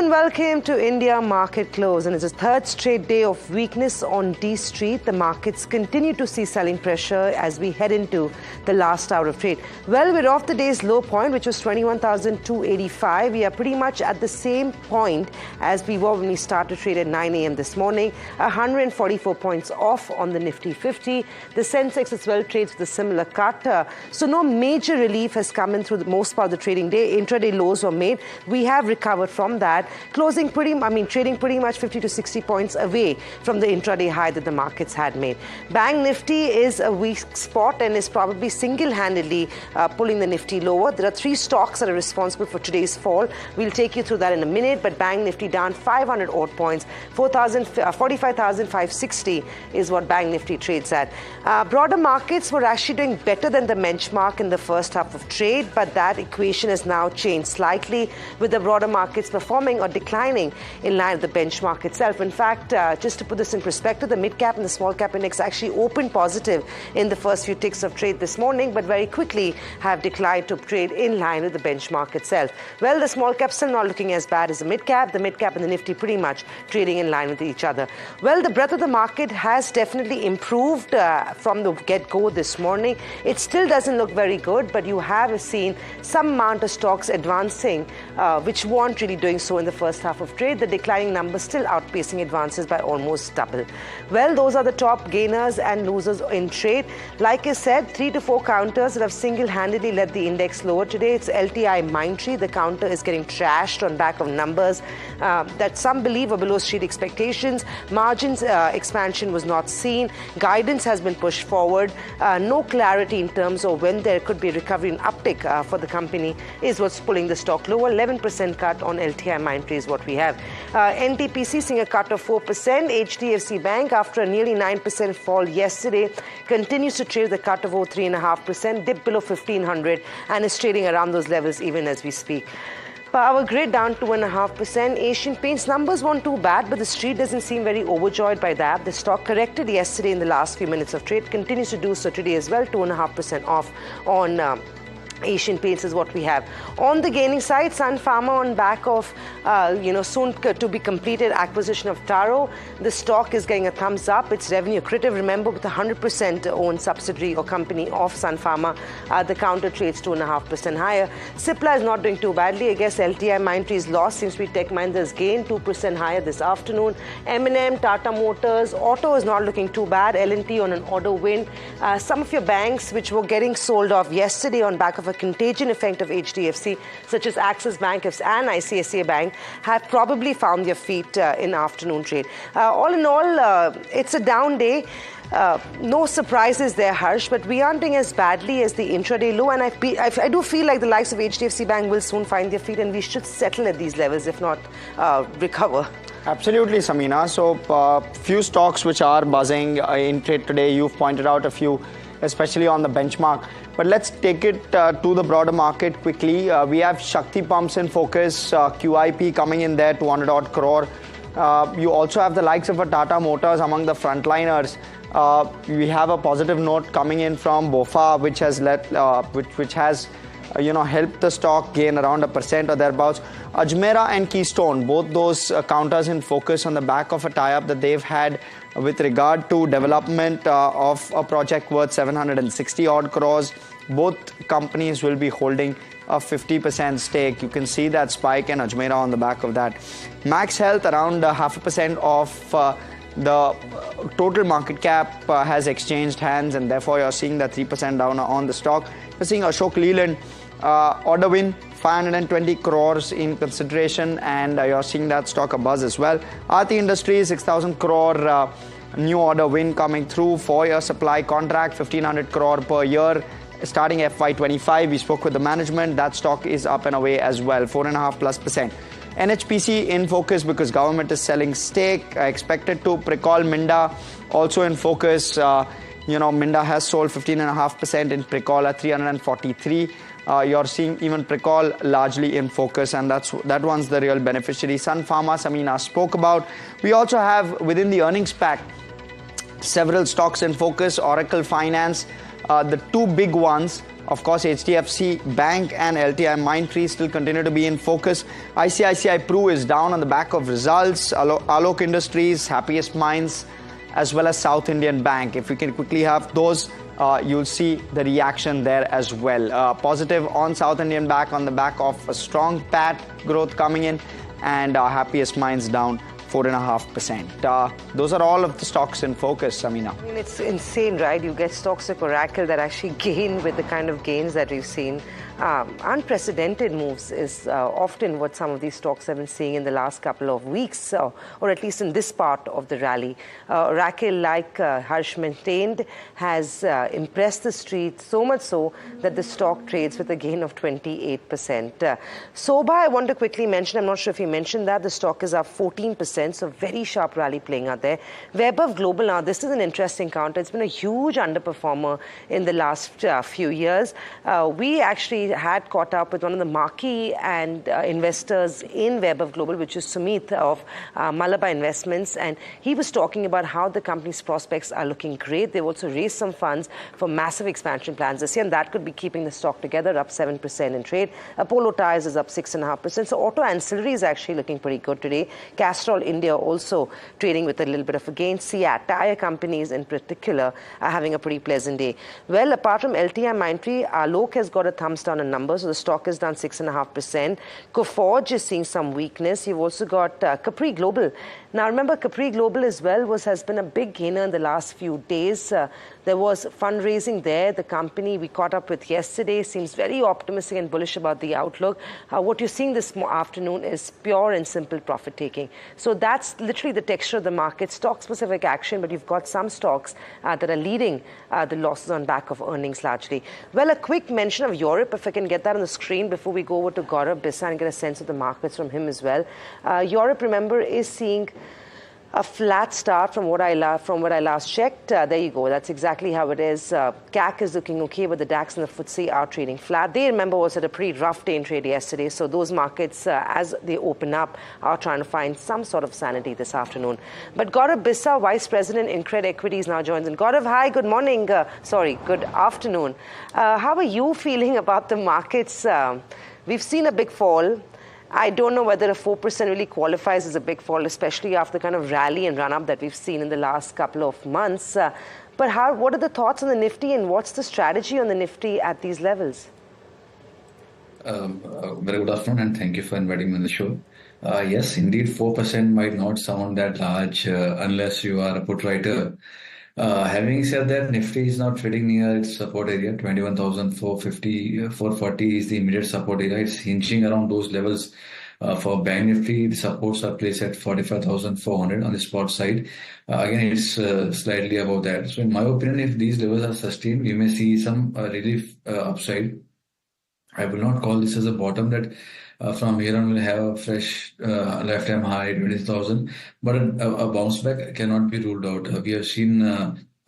Welcome to India Market Close, and it's a third straight day of weakness on D Street. The markets continue to see selling pressure as we head into the last hour of trade. Well, we're off the day's low point, which was 21,285. We are pretty much at the same point as we were when we started trade at 9 a.m. this morning. 144 points off on the Nifty 50. The Sensex as well trades with a similar cut. So no major relief has come in through the most part of the trading day. Intraday lows were made. We have recovered from that. Trading pretty much 50 to 60 points away from the intraday high that the markets had made. Bank Nifty is a weak spot and is probably single-handedly pulling the Nifty lower. There are three stocks that are responsible for today's fall. We'll take you through that in a minute, but Bank Nifty down 500 odd points. 45,560 is what Bank Nifty trades at. Broader markets were actually doing better than the benchmark in the first half of trade, but that equation has now changed slightly, with the broader markets performing or declining in line with the benchmark itself. In fact, just to put this in perspective, the mid-cap and the small-cap index actually opened positive in the first few ticks of trade this morning, but very quickly have declined to trade in line with the benchmark itself. Well, the small-cap still not looking as bad as the mid-cap and the Nifty pretty much trading in line with each other. Well, the breadth of the market has definitely improved from the get-go this morning. It still doesn't look very good, but you have seen some amount of stocks advancing, which weren't really doing so in the first half of trade. The declining numbers still outpacing advances by almost double. Well, those are the top gainers and losers in trade. Like I said, 3 to 4 counters that have single-handedly led the index lower today. It's LTI Mindtree. The counter is getting trashed on back of numbers that some believe are below street expectations. Margins expansion was not seen. Guidance has been pushed forward. No clarity in terms of when there could be recovery and uptick for the company is what's pulling the stock lower. 11% cut on LTI Mindtree is what we have. NTPC seeing a cut of 4%. HDFC Bank, after a nearly 9% fall yesterday, continues to trade with a cut of over 3.5%, dip below 1,500, and is trading around those levels even as we speak. Power Grid down 2.5%. Asian Paints numbers weren't too bad, but the street doesn't seem very overjoyed by that. The stock corrected yesterday in the last few minutes of trade, continues to do so today as well. 2.5% off on Asian Paints is what we have. On the gaining side, Sun Pharma on back of soon to be completed acquisition of Taro. The stock is getting a thumbs up. It's revenue accretive. Remember, with 100% owned subsidiary or company of Sun Pharma, the counter trades 2.5% higher. Cipla is not doing too badly. I guess LTI Mindtree's loss seems to be Tech Mahindra's gain, 2% higher this afternoon. M&M, Tata Motors, auto is not looking too bad. L&T on an order win. Some of your banks which were getting sold off yesterday on back of a contagion effect of HDFC, such as Axis Bank and ICICI Bank, have probably found their feet in afternoon trade. All in all, it's a down day. No surprises there, Hersh, but we aren't doing as badly as the intraday low, and I do feel like the likes of HDFC Bank will soon find their feet, and we should settle at these levels, if not recover. Absolutely, Samina. So, few stocks which are buzzing in trade today. You've pointed out a few, especially on the benchmark. But let's take it to the broader market quickly. We have Shakti Pumps in focus, QIP coming in there, 200 odd crore. You also have the likes of a Tata Motors among the frontliners. We have a positive note coming in from BOFA, which has helped the stock gain around 1% or thereabouts. Ajmera and Keystone, both those counters in focus on the back of a tie-up that they've had with regard to development of a project worth 760 odd crores. Both companies will be holding a 50% stake. You can see that spike in Ajmera on the back of that. Max Health around 0.5% of the total market cap has exchanged hands, and therefore you're seeing that 3% down on the stock. You're seeing Ashok Leyland order win, 520 crores in consideration, and you're seeing that stock a buzz as well. Aarti Industries, 6,000 crore new order win coming through, 4-year supply contract, 1,500 crore per year. Starting FY25, we spoke with the management. That stock is up and away as well, 4.5+%. NHPC in focus because government is selling stake. Expected to Precall Minda also in focus. Minda has sold 15.5% in Precall at 343. You're seeing even Precol largely in focus, and that one's the real beneficiary. Sun Pharma, Samina spoke about. We also have within the earnings pack several stocks in focus. Oracle Finance, the two big ones. Of course, HDFC Bank and LTI Mindtree still continue to be in focus. ICICI Pru is down on the back of results. Alok Industries, Happiest Minds, as well as South Indian Bank. If we can quickly have those, you'll see the reaction there as well. Positive on South Indian Bank on the back of a strong PAT growth coming in, and Happiest Minds down 4.5%. Those are all of the stocks in focus, Samina. I mean, it's insane, right? You get stocks like Oracle that actually gain with the kind of gains that we've seen. Unprecedented moves is often what some of these stocks have been seeing in the last couple of weeks, or at least in this part of the rally. Oracle, like Hersh maintained, has impressed the street so much so that the stock trades with a gain of 28%. Soba, I want to quickly mention, I'm not sure if you mentioned that, the stock is up 14%, so very sharp rally playing out there. Web Global, now this is an interesting counter. It's been a huge underperformer in the last few years. We actually had caught up with one of the marquee and investors in Web Global, which is Sumit of Malabar Investments, and he was talking about how the company's prospects are looking great. They've also raised some funds for massive expansion plans this year, and that could be keeping the stock together, up 7% in trade. Apollo Tyres is up 6.5%. So auto ancillary is actually looking pretty good today. Castrol India also trading with a little bit of a gain. SIAT, tire companies in particular, are having a pretty pleasant day. Well, apart from LTI Mindtree, Alok has got a thumbs down in numbers, so the stock is down 6.5%. Coforge is seeing some weakness. You've also got Capri Global. Now, remember, Capri Global as well has been a big gainer in the last few days. There was fundraising there. The company we caught up with yesterday seems very optimistic and bullish about the outlook. What you're seeing this afternoon is pure and simple profit taking. So that's literally the texture of the market, stock-specific action, but you've got some stocks that are leading the losses on back of earnings largely. Well, a quick mention of Europe, if I can get that on the screen before we go over to Gaurav, Bissa, and get a sense of the markets from him as well. Europe, remember, is seeing a flat start from what I last checked. There you go. That's exactly how it is. CAC is looking okay, but the DAX and the FTSE are trading flat. They, remember, was at a pretty rough day in trade yesterday. So those markets, as they open up, are trying to find some sort of sanity this afternoon. But Gaurav Bissa, Vice President, Incred Equities, now joins in. Gaurav, hi, good morning. Good afternoon. How are you feeling about the markets? We've seen a big fall. I don't know whether a 4% really qualifies as a big fall, especially after the kind of rally and run-up that we've seen in the last couple of months. But what are the thoughts on the Nifty, and what's the strategy on the Nifty at these levels? Very good afternoon, and thank you for inviting me on the show. Yes, indeed, 4% might not sound that large unless you are a put writer. Having said that, Nifty is now trading near its support area. 21,450, 440 is the immediate support area. It's hinging around those levels. For Bank Nifty, the supports are placed at 45,400 on the spot side. Again, it's slightly above that. So in my opinion, if these levels are sustained, we may see some relief upside. I will not call this as a bottom that from here on we'll have a fresh lifetime high 20,000, but a bounce back cannot be ruled out. We have seen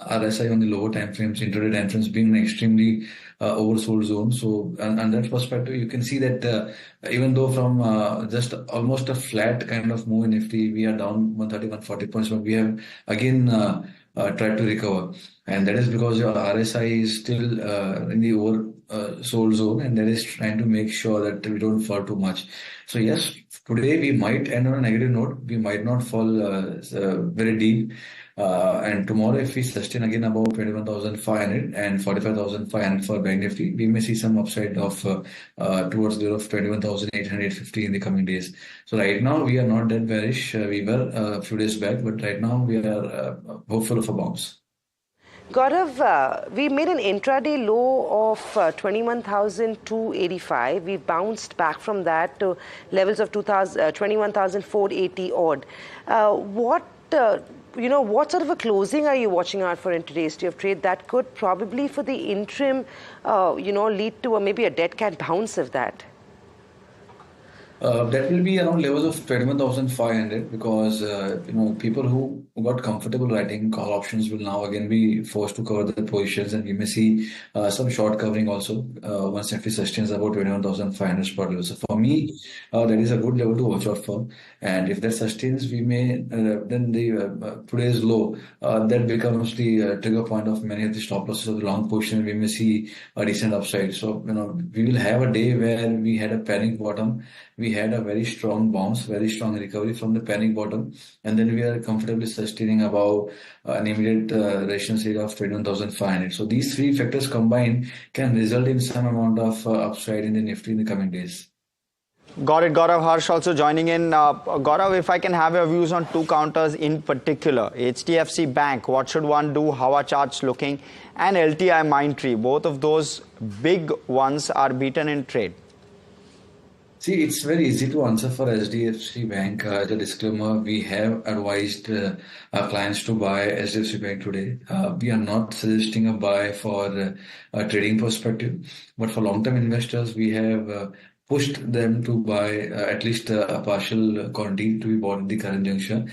RSI on the lower time frames, intraday time frames being an extremely oversold zone. So on that perspective, you can see that even though from just almost a flat kind of move in Nifty, we are down 130, 140 points, but we have again tried to recover. And that is because your RSI is still in the oversold zone, and that is trying to make sure that we don't fall too much. So yes, today we might end on a negative note. We might not fall very deep. And tomorrow, if we sustain again above 21,500 and 45,500 for Bank Nifty, we may see some upside of towards the of 21,850 in the coming days. So right now, we are not that bearish. We were a few days back, but right now we are hopeful of a bounce. Gaurav, we made an intraday low of 21,285. We bounced back from that to levels of 21,480 odd. What sort of a closing are you watching out for in today's day of trade that could probably for the interim, lead to maybe a dead cat bounce of that? That will be around levels of 21,500 because people who got comfortable writing call options will now again be forced to cover their positions, and we may see some short covering also once Nifty sustains about 21,500 spot level. So for me, that is a good level to watch out for, and if that sustains, we may then the today's low that becomes the trigger point of many of the stop losses of the long position. We may see a decent upside. So we will have a day where we had a panic bottom. We had a very strong bounce, very strong recovery from the panic bottom, and then we are comfortably sustaining above an immediate resistance area of 21,500. So these three factors combined can result in some amount of upside in the Nifty in the coming days. Got it. Gaurav, Hersh also joining in. Gaurav, if I can have your views on two counters in particular. HDFC Bank, what should one do? How are charts looking? And LTI Mindtree, both of those big ones are beaten in trade. See, it's very easy to answer for HDFC Bank. As a disclaimer, we have advised our clients to buy HDFC Bank today. We are not suggesting a buy for a trading perspective, but for long-term investors, we have pushed them to buy at least a partial quantity to be bought in the current juncture.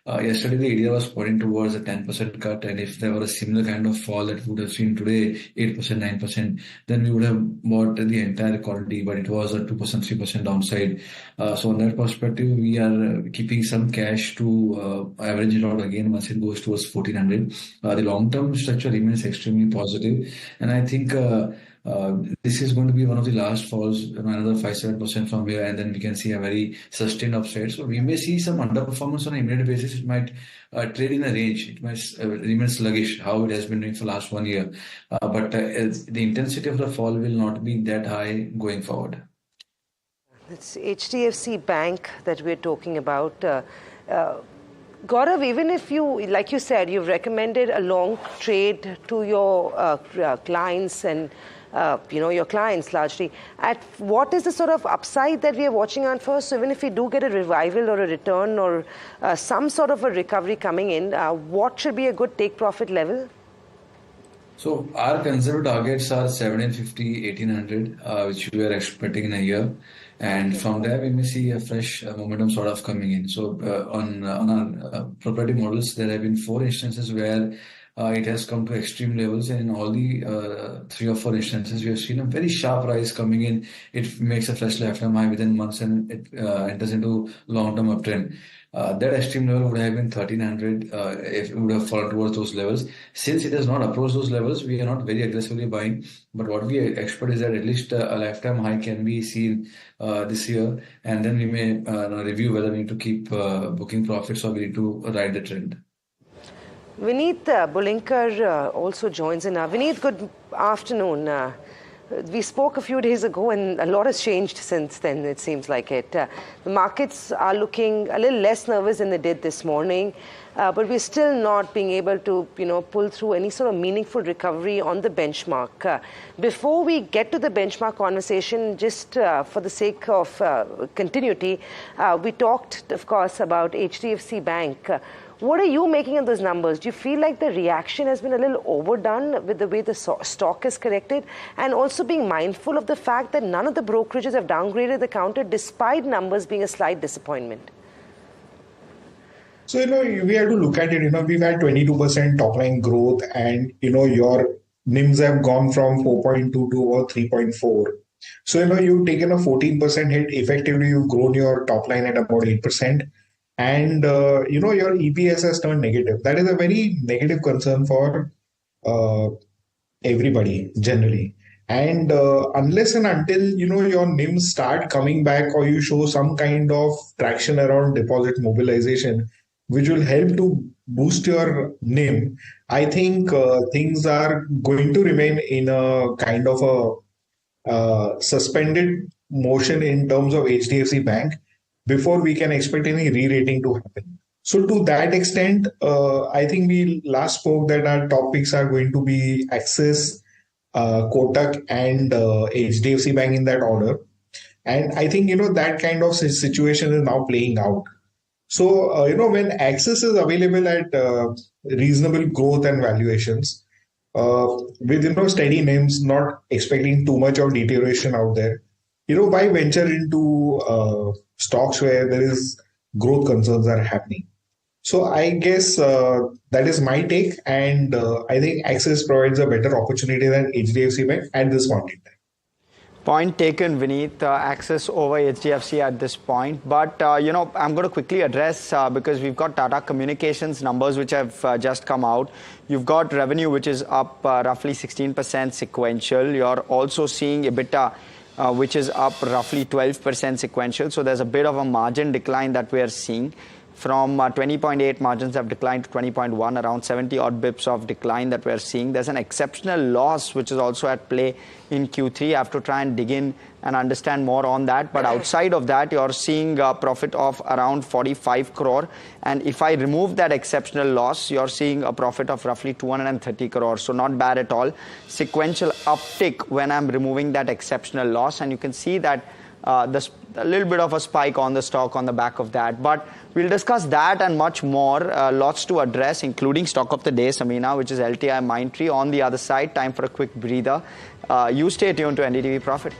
Yesterday, the area was pointing towards a 10% cut, and if there were a similar kind of fall that we would have seen today, 8%, 9%, then we would have bought the entire quantity, but it was a 2%, 3% downside. So on that perspective, we are keeping some cash to average it out again once it goes towards 1400. The long-term structure remains extremely positive, and I think this is going to be one of the last falls, another 5-7% from here, and then we can see a very sustained upside. So we may see some underperformance on an immediate basis. It might trade in a range. It might remain sluggish, how it has been doing for the last 1 year. But the intensity of the fall will not be that high going forward. It's HDFC Bank that we're talking about. Gaurav, even if you, like you said, you've recommended a long trade to your clients and your clients largely, at what is the sort of upside that we are watching on first? So even if we do get a revival or a return or some sort of a recovery coming in, what should be a good take profit level? So our conservative targets are 1750, 1800, which we are expecting in a year. And from there, we may see a fresh momentum sort of coming in. So on our proprietary models, there have been 4 instances where it has come to extreme levels, and in all the 3 or 4 instances, we have seen a very sharp rise coming in. It makes a fresh lifetime high within months, and it enters into long-term uptrend. That extreme level would have been 1300 if it would have fallen towards those levels. Since it has not approached those levels, we are not very aggressively buying. But what we expect is that at least a lifetime high can be seen this year, and then we may review whether we need to keep booking profits or we need to ride the trend. Vinit Bolinjkar also joins in. Vinit, good afternoon. We spoke a few days ago and a lot has changed since then, it seems like it. The markets are looking a little less nervous than they did this morning, but we're still not being able to, pull through any sort of meaningful recovery on the benchmark. Before we get to the benchmark conversation, just for the sake of continuity, we talked, of course, about HDFC Bank. What are you making of those numbers? Do you feel like the reaction has been a little overdone with the way the stock is corrected? And also being mindful of the fact that none of the brokerages have downgraded the counter despite numbers being a slight disappointment. So, we have to look at it, we've had 22% top line growth and, your NIMs have gone from 4.2 to 3.4. So, you've taken a 14% hit. Effectively, you've grown your top line at about 8%. And, your EPS has turned negative. That is a very negative concern for everybody generally. And unless and until, your NIMs start coming back or you show some kind of traction around deposit mobilization, which will help to boost your NIM, I think things are going to remain in a kind of a suspended motion in terms of HDFC Bank before we can expect any re-rating to happen. So to that extent, I think we last spoke that our top picks are going to be Axis, Kotak and HDFC Bank in that order. And I think, that kind of situation is now playing out. So, when Axis is available at reasonable growth and valuations, with, steady names, not expecting too much of deterioration out there, why venture into stocks where there is growth concerns are happening? So I guess that is my take, and I think Axis provides a better opportunity than HDFC Bank at this point in time. Point taken, Vinit. Access over HDFC at this point. But, I'm going to quickly address because we've got Tata Communications numbers which have just come out. You've got revenue which is up roughly 16% sequential. You're also seeing EBITDA which is up roughly 12% sequential. So there's a bit of a margin decline that we are seeing. From 20.8 margins have declined to 20.1, around 70 odd bips of decline that we're seeing. There's an exceptional loss which is also at play in Q3. I have to try and dig in and understand more on that. But outside of that, you're seeing a profit of around 45 crore. And if I remove that exceptional loss, you're seeing a profit of roughly 230 crore. So not bad at all. Sequential uptick when I'm removing that exceptional loss. And you can see that there's a little bit of a spike on the stock on the back of that. But we'll discuss that and much more. Lots to address, including stock of the day, Samina, which is LTI Mindtree. On the other side, time for a quick breather. You stay tuned to NDTV Profit.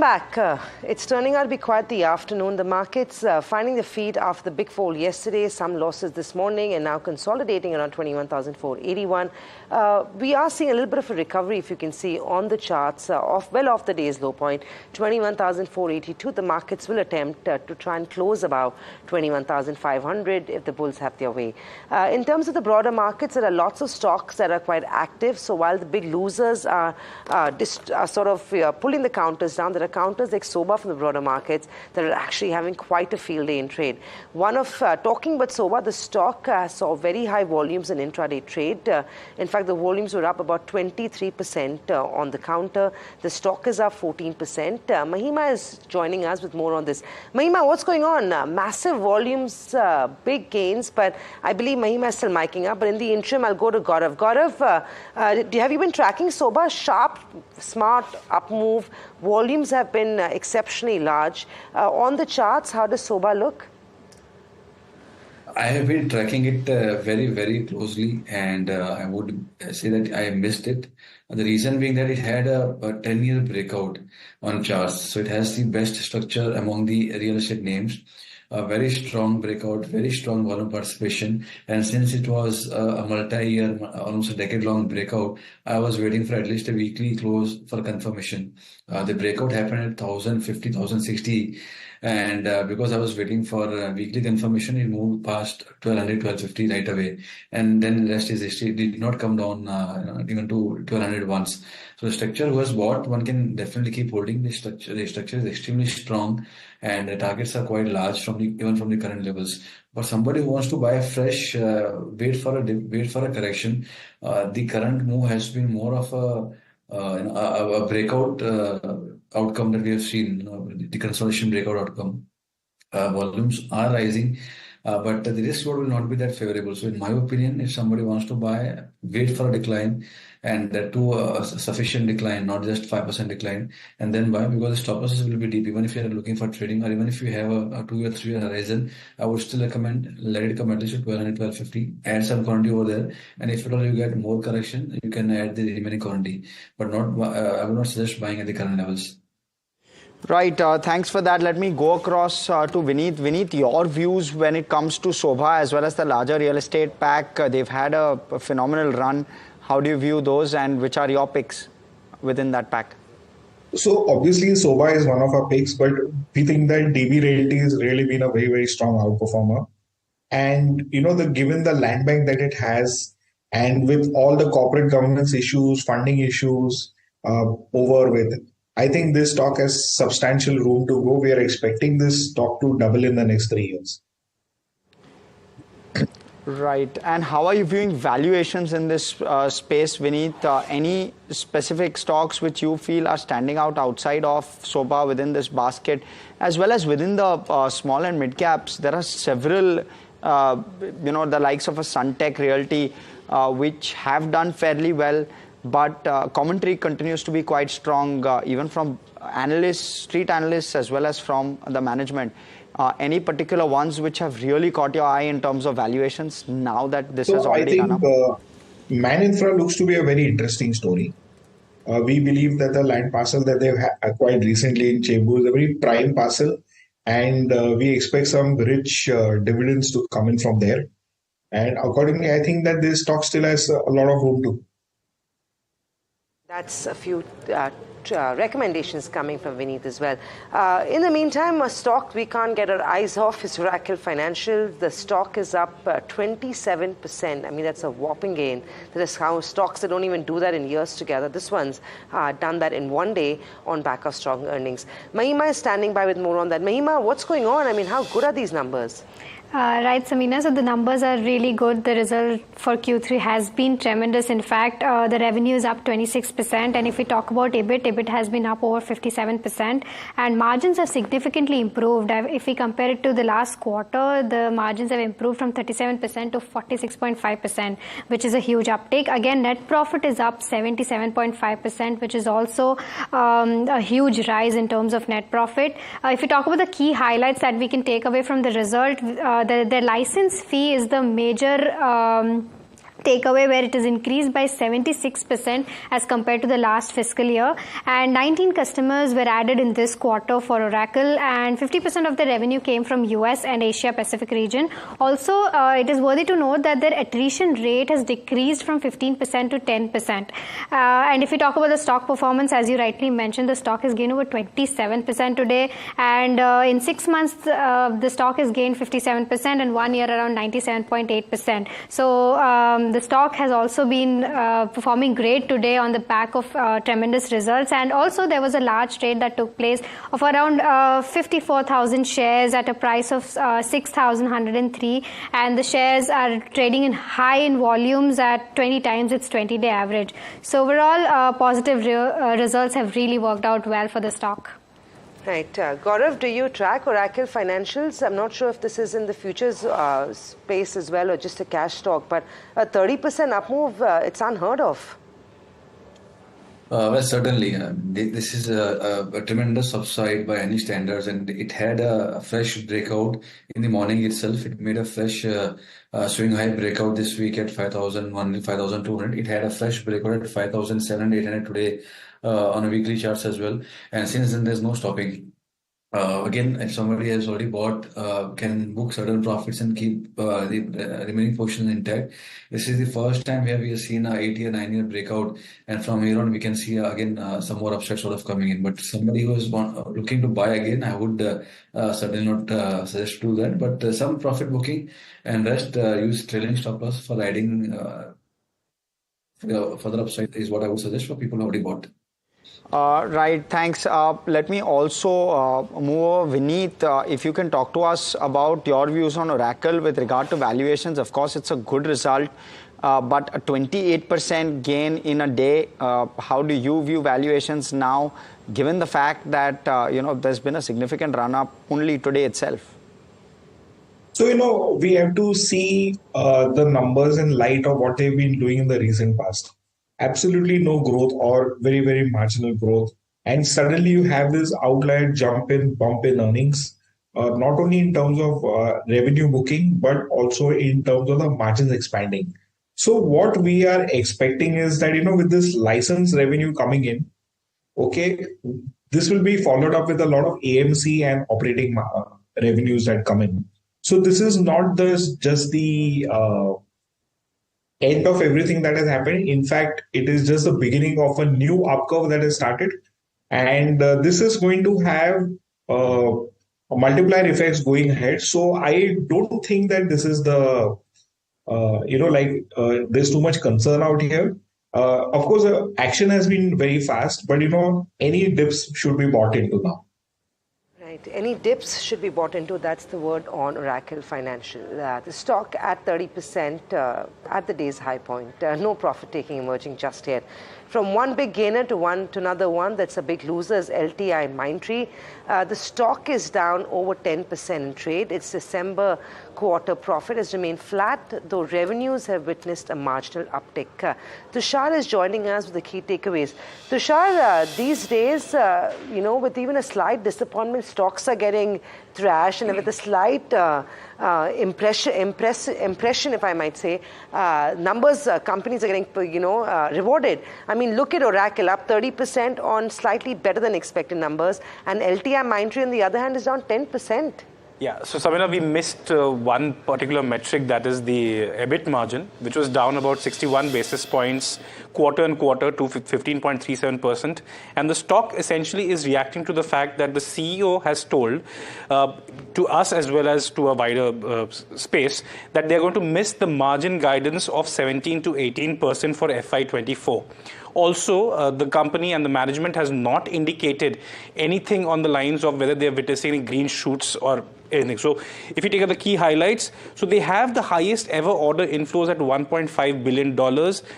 back. It's turning out to be quite the afternoon. The markets finding the feet after the big fall yesterday, some losses this morning, and now consolidating around 21,481. We are seeing a little bit of a recovery, if you can see on the charts, off the day's low point, 21,482. The markets will attempt to try and close about 21,500 if the bulls have their way. In terms of the broader markets, there are lots of stocks that are quite active. So while the big losers are sort of pulling the counters down, there are counters like SOBA from the broader markets that are actually having quite a field day in trade. Talking about SOBA, the stock saw very high volumes in intraday trade. In fact, the volumes were up about 23% on the counter. The stock is up 14%. Mahima is joining us with more on this. Mahima, what's going on? Massive volumes, big gains, but I believe Mahima is still miking up. But in the interim, I'll go to Gaurav. Gaurav, have you been tracking SOBA? Sharp, smart up move. Volumes have been exceptionally large. On the charts, how does SOBA look? I have been tracking it very, very closely, and I would say that I missed it. The reason being that it had a 10-year breakout on charts. So it has the best structure among the real estate names. A very strong breakout, very strong volume participation. And since it was a multi-year, almost a decade-long breakout, I was waiting for at least a weekly close for confirmation. The breakout happened at 1,050, 1,060. And because I was waiting for weekly confirmation, it moved past 1,200, 1,250 right away. And then the rest is history. It did not come down even to 1,200 once. So the structure was bought. One can definitely keep holding the structure. The structure is extremely strong, and the targets are quite large even from the current levels. But somebody who wants to buy fresh, wait for a correction. The current move has been more of a breakout outcome that we have seen, the consolidation breakout outcome. Volumes are rising, but the risk reward will not be that favorable. So in my opinion, if somebody wants to buy, wait for a decline, and to a sufficient decline, not just 5% decline, and then buy, because the stop losses will be deep. Even if you are looking for trading, or even if you have a 2 or 3 year horizon, I would still recommend let it come at least to 1,200, 1,250, add some quantity over there, and if at all you get more correction, you can add the remaining quantity, but not. I would not suggest buying at the current levels. Right, thanks for that. Let me go across to Vinit. Vinit, your views when it comes to SOBA as well as the larger real estate pack. They've had a phenomenal run. How do you view those, and which are your picks within that pack? So obviously SOBA is one of our picks, but we think that DB Realty has really been a very, very strong outperformer. And, given the land bank that it has, and with all the corporate governance issues, funding issues over with, I think this stock has substantial room to go. We are expecting this stock to double in the next 3 years. Right. And how are you viewing valuations in this space, Vinit? Any specific stocks which you feel are standing out outside of SOBA within this basket, as well as within the small and mid caps? There are several, the likes of a Suntech Realty, which have done fairly well, but commentary continues to be quite strong, even from analysts, street analysts, as well as from the management. Any particular ones which have really caught your eye in terms of valuations now that this has already gone up? I think Man Infra looks to be a very interesting story. We believe that the land parcel that they've acquired recently in Cebu is a very prime parcel, and we expect some rich dividends to come in from there. And accordingly, I think that this stock still has a lot of room to. That's a few recommendations coming from Vinit as well. In the meantime, a stock we can't get our eyes off is Oracle Financial. The stock is up 27%. I mean, that's a whopping gain. There is how stocks that don't even do that in years together. This one's done that in 1 day on back of strong earnings. Mahima is standing by with more on that. Mahima, what's going on? I mean, how good are these numbers? Right, Samina. So the numbers are really good. The result for Q3 has been tremendous. In fact, the revenue is up 26%. And if we talk about EBIT has been up over 57%. And margins have significantly improved. If we compare it to the last quarter, the margins have improved from 37% to 46.5%, which is a huge uptake. Again, net profit is up 77.5%, which is also a huge rise in terms of net profit. If we talk about the key highlights that we can take away from the result, the license fee is the major takeaway where it is increased by 76% as compared to the last fiscal year, and 19 customers were added in this quarter for Oracle, and 50% of the revenue came from US and Asia Pacific region. Also, it is worthy to note that their attrition rate has decreased from 15% to 10%. And if you talk about the stock performance, as you rightly mentioned, the stock has gained over 27% today, and in 6 months the stock has gained 57%, and 1 year around 97.8%. So the stock has also been performing great today on the back of tremendous results. And also there was a large trade that took place of around 54,000 shares at a price of 6,103, and the shares are trading in high in volumes at 20 times its 20-day average. So overall, positive results have really worked out well for the stock. Right. Gaurav, do you track Oracle financials? I'm not sure if this is in the futures space as well or just a cash stock, but a 30% up move, it's unheard of. Well, certainly. This is a tremendous upside by any standards, and it had a fresh breakout in the morning itself. It made a fresh swing high breakout this week at 5,100, 5,200. It had a fresh breakout at 5,700, 800 today on a weekly charts as well. And since then, there's no stopping. Again, if somebody has already bought, can book certain profits and keep the remaining portion intact. This is the first time where we have seen a 8-year, 9-year breakout, and from here on we can see again some more upside sort of coming in. But somebody who is looking to buy again, I would certainly not suggest to do that. But some profit booking and rest use trailing stop loss for riding further upside is what I would suggest for people who already bought. Right, thanks. Let me also move over. Vinit, if you can talk to us about your views on Oracle with regard to valuations. Of course, it's a good result, but a 28% gain in a day. How do you view valuations now, given the fact that there's been a significant run-up only today itself? So, we have to see the numbers in light of what they've been doing in the recent past. Absolutely no growth or very, very marginal growth. And suddenly you have this outlier bump in earnings, not only in terms of revenue booking, but also in terms of the margins expanding. So what we are expecting is that, with this license revenue coming in, okay, this will be followed up with a lot of AMC and operating revenues that come in. So this is not just the end of everything that has happened. In fact, it is just the beginning of a new up curve that has started. And this is going to have multiplier effects going ahead. So I don't think that this is the, there's too much concern out here. Of course, action has been very fast, but, any dips should be bought into now. Right. Any dips should be bought into. That's the word on Oracle Financial. The stock at 30% at the day's high point. No profit taking emerging just yet. From one big gainer to another one that's a big loser is LTI Mindtree. The stock is down over 10% in trade. Its December quarter profit has remained flat, though revenues have witnessed a marginal uptick. Tushar is joining us with the key takeaways. Tushar, these days, with even a slight disappointment, stocks are getting thrashed, and with a slight impression, if I might say, numbers, companies are getting, rewarded. I mean, look at Oracle, up 30% on slightly better than expected numbers, and LTI Mindtree, on the other hand, is down 10%. Yeah, so Samina, we missed one particular metric, that is the EBIT margin, which was down about 61 basis points quarter on quarter to 15.37%. And the stock essentially is reacting to the fact that the CEO has told to us as well as to a wider space that they're going to miss the margin guidance of 17 to 18% for FY24. Also, the company and the management has not indicated anything on the lines of whether they're witnessing green shoots or anything. So if you take out the key highlights, so they have the highest ever order inflows at $1.5 billion,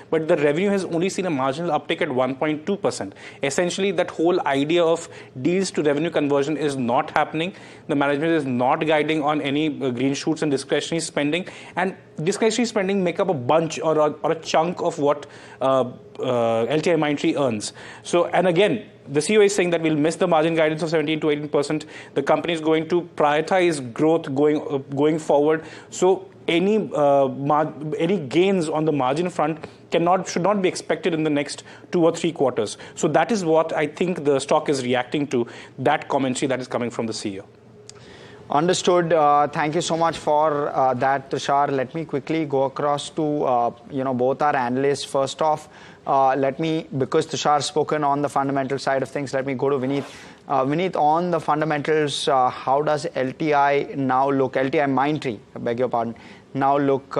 but the revenue has only seen a marginal uptick at 1.2%. Essentially, that whole idea of deals to revenue conversion is not happening. The management is not guiding on any green shoots and discretionary spending. And discretionary spending make up a bunch or a chunk of what LTI Mindtree earns. So, and again, the CEO is saying that we'll miss the margin guidance of 17 to 18%. The company is going to prioritize growth going forward. So any gains on the margin front should not be expected in the next 2 or 3 quarters. So that is what I think the stock is reacting to, that commentary that is coming from the CEO. Understood. Thank you so much for that, Tushar. Let me quickly go across to both our analysts. First off, because Tushar spoken on the fundamental side of things, let me go to Vinit. Vinit, on the fundamentals, how does LTI now look? LTI Mindtree, I beg your pardon, now look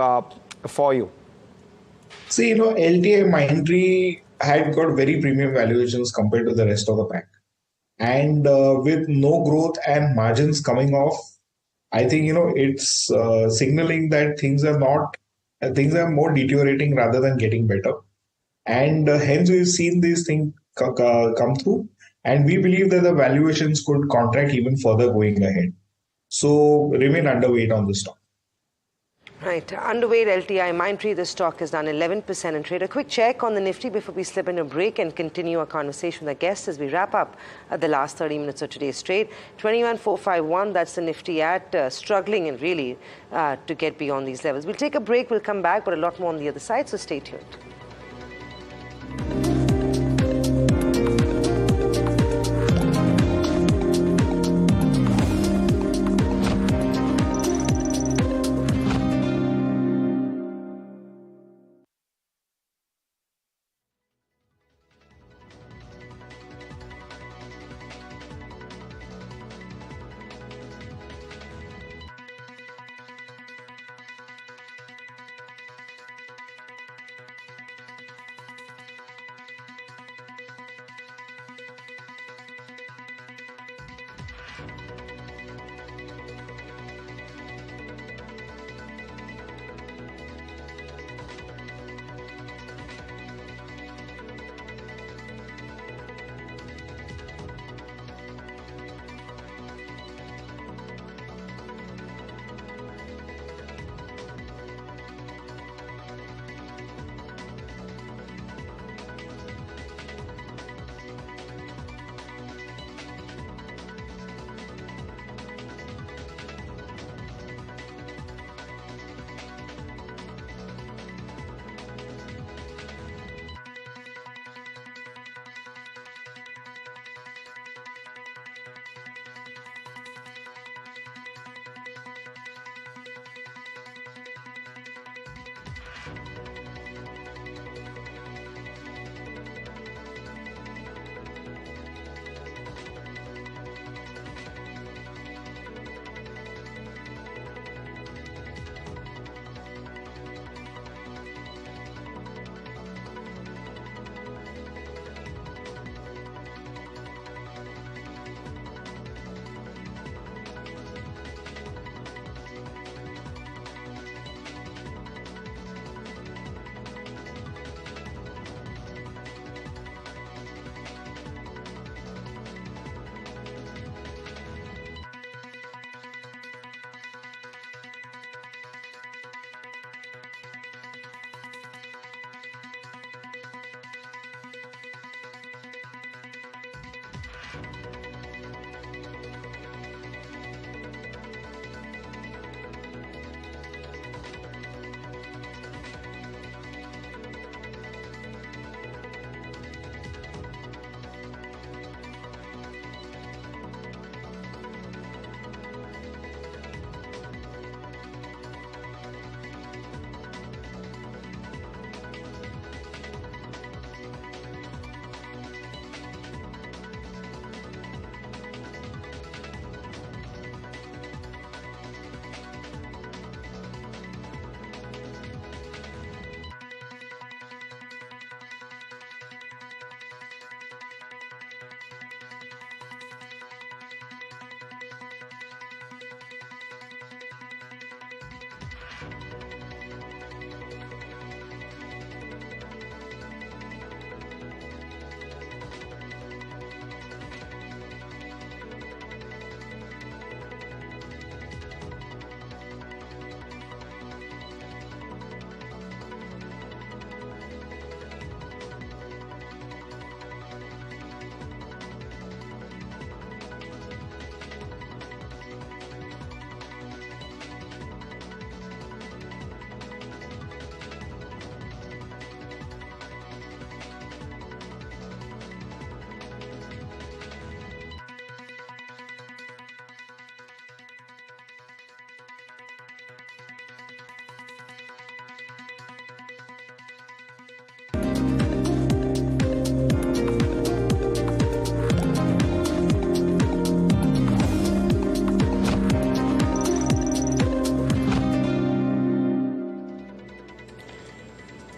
for you? See, LTI Mindtree had got very premium valuations compared to the rest of the pack. And with no growth and margins coming off, I think, it's signaling that things are more deteriorating rather than getting better. And hence we've seen these things come through. And we believe that the valuations could contract even further going ahead. So remain underweight on the stock. Right. Underweight LTI Mindtree, the stock is down 11% in trade. A quick check on the Nifty before we slip into a break and continue our conversation with our guests as we wrap up the last 30 minutes of today's trade. 21,451, that's the Nifty at struggling and really to get beyond these levels. We'll take a break, we'll come back, but a lot more on the other side, so stay tuned.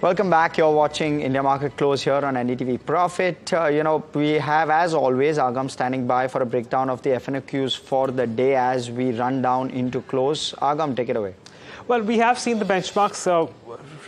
Welcome back. You're watching India Market Close here on NDTV Profit. We have, as always, Agam standing by for a breakdown of the FNQs for the day as we run down into close. Agam, take it away. Well, we have seen the benchmarks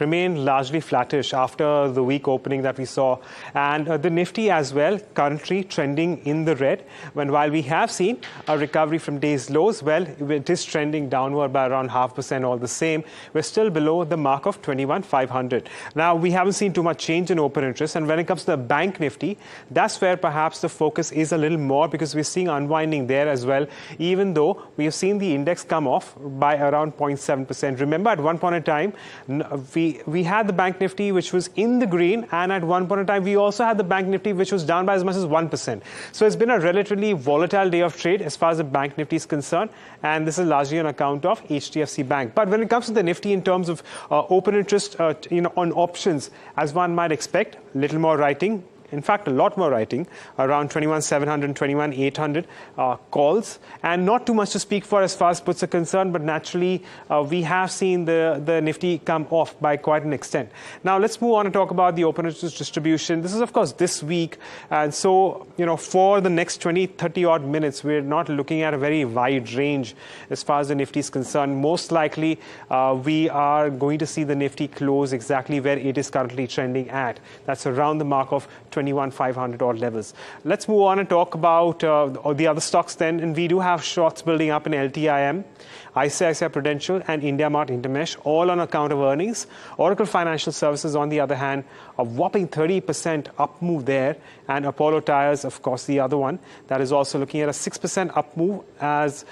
remain largely flattish after the weak opening that we saw, and the Nifty as well currently trending in the red. While we have seen a recovery from day's lows, well, it is trending downward by around 0.5% all the same. We're still below the mark of 21,500. Now, we haven't seen too much change in open interest, and when it comes to the Bank Nifty, that's where perhaps the focus is a little more, because we're seeing unwinding there as well, even though we have seen the index come off by around 0.7%. Remember, at one point in time, we had the Bank Nifty which was in the green, and at one point in time we also had the Bank Nifty which was down by as much as 1%. So it's been a relatively volatile day of trade as far as the Bank Nifty is concerned, and this is largely on account of HDFC Bank. But when it comes to the Nifty in terms of open interest on options, as one might expect, little more writing. In fact, a lot more writing, around 21,700, 21,800 calls, and not too much to speak for as far as puts are concerned, but naturally we have seen the Nifty come off by quite an extent. Now let's move on and talk about the open interest distribution. This is of course this week, and so for the next 20-30 odd minutes we're not looking at a very wide range as far as the Nifty is concerned. Most likely we are going to see the Nifty close exactly where it is currently trending at. That's around the mark of 21,500 odd levels. Let's move on and talk about the other stocks then. And we do have shorts building up in LTIM, ICICI Prudential and IndiaMart Intermesh, all on account of earnings. Oracle Financial Services, on the other hand, a whopping 30% up move there. And Apollo Tyres, of course, the other one, that is also looking at a 6% up move as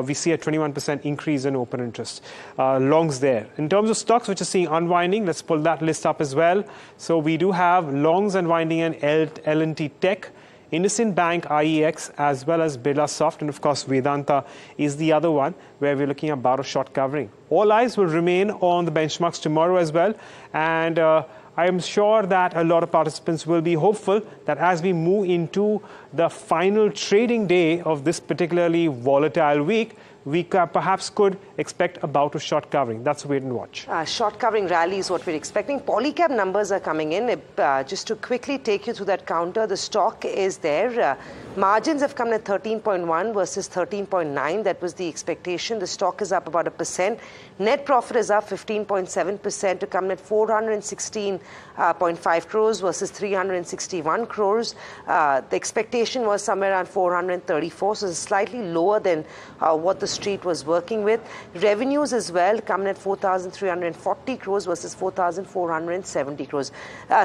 we see a 21% increase in open interest. Longs there. In terms of stocks which are seeing unwinding, let's pull that list up as well. So we do have longs unwinding in L&T Tech, IndusInd Bank, IEX, as well as Birlasoft, and of course Vedanta is the other one where we're looking at about a short covering. All eyes will remain on the benchmarks tomorrow as well, and I am sure that a lot of participants will be hopeful that as we move into the final trading day of this particularly volatile week, we perhaps could expect about a short covering. That's wait and watch. Short covering rally is what we're expecting. Polycab numbers are coming in. Just to quickly take you through that counter, the stock is there. Margins have come at 13.1 versus 13.9. That was the expectation. The stock is up about 1%. Net profit is up 15.7% to come at 416.5 crores versus 361 crores. The expectation was somewhere around 434, so it's slightly lower than what the street was working with. Revenues as well coming at 4,340 crores versus 4,470 crores.